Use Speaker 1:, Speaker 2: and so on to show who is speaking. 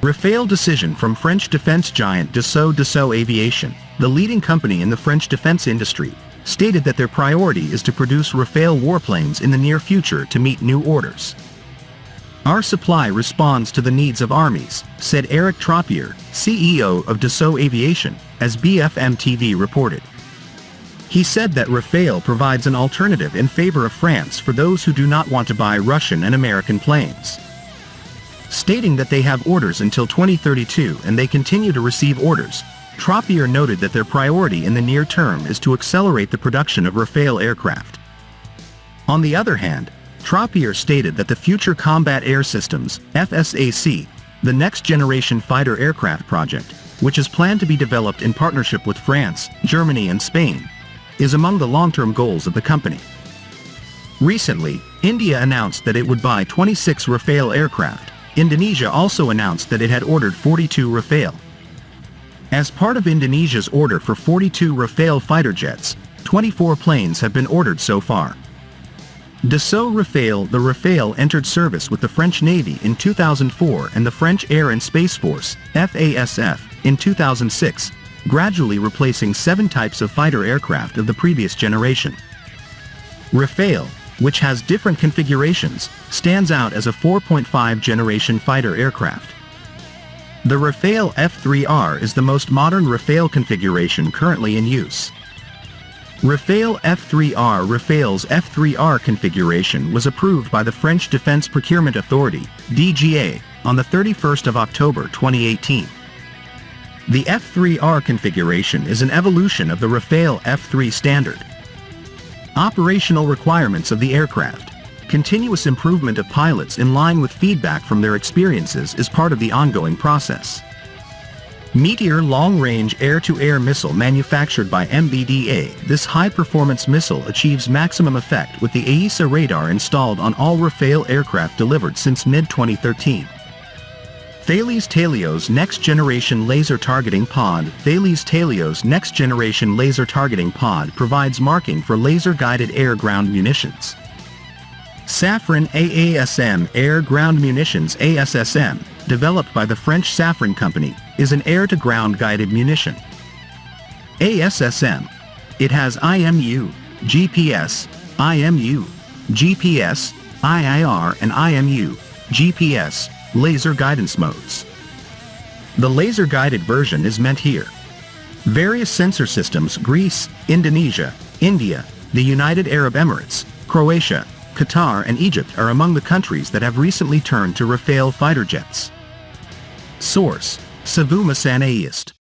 Speaker 1: Rafale decision from French defense giant Dassault Aviation, the leading company in the French defense industry, stated that their priority is to produce Rafale warplanes in the near future to meet new orders. "Our supply responds to the needs of armies," said Eric Trappier, CEO of Dassault Aviation, as BFMTV reported. He said that Rafale provides an alternative in favor of France for those who do not want to buy Russian and American planes. Stating that they have orders until 2032 and they continue to receive orders, Trappier noted that their priority in the near term is to accelerate the production of Rafale aircraft. On the other hand, Trappier stated that the Future Combat Air Systems, FSAC, the next-generation fighter aircraft project, which is planned to be developed in partnership with France, Germany and Spain, is among the long-term goals of the company. Recently, India announced that it would buy 26 Rafale aircraft. Indonesia also announced that it had ordered 42 Rafale. As part of Indonesia's order for 42 Rafale fighter jets, 24 planes have been ordered so far. Dassault Rafale. The Rafale entered service with the French Navy in 2004 and the French Air and Space Force, FASF, in 2006, gradually replacing 7 types of fighter aircraft of the previous generation. Rafale, which has different configurations, stands out as a 4.5 generation fighter aircraft. The Rafale F3-R is the most modern Rafale configuration currently in use. Rafale F3-R. Rafale's F3-R configuration was approved by the French Defense Procurement Authority, DGA, on the 31st of October 2018. The F3-R configuration is an evolution of the Rafale F3 standard. Operational requirements of the aircraft. Continuous improvement of pilots in line with feedback from their experiences is part of the ongoing process. Meteor long-range air-to-air missile manufactured by MBDA. This high-performance missile achieves maximum effect with the AESA radar installed on all Rafale aircraft delivered since mid-2013. Thales Talios Next-Generation Laser Targeting Pod. Thales Talios Next-Generation Laser Targeting Pod provides marking for laser-guided air-ground munitions. Safran AASM Air-Ground Munitions ASSM, developed by the French Safran company, is an air-to-ground guided munition. ASSM. It has IMU, GPS, IMU, GPS, IIR and IMU, GPS, laser guidance modes. The laser-guided version is meant here. Various sensor systems. Greece, Indonesia, India, the United Arab Emirates, Croatia, Qatar and Egypt are among the countries that have recently turned to Rafale fighter jets. Source: Savuma Sanaist.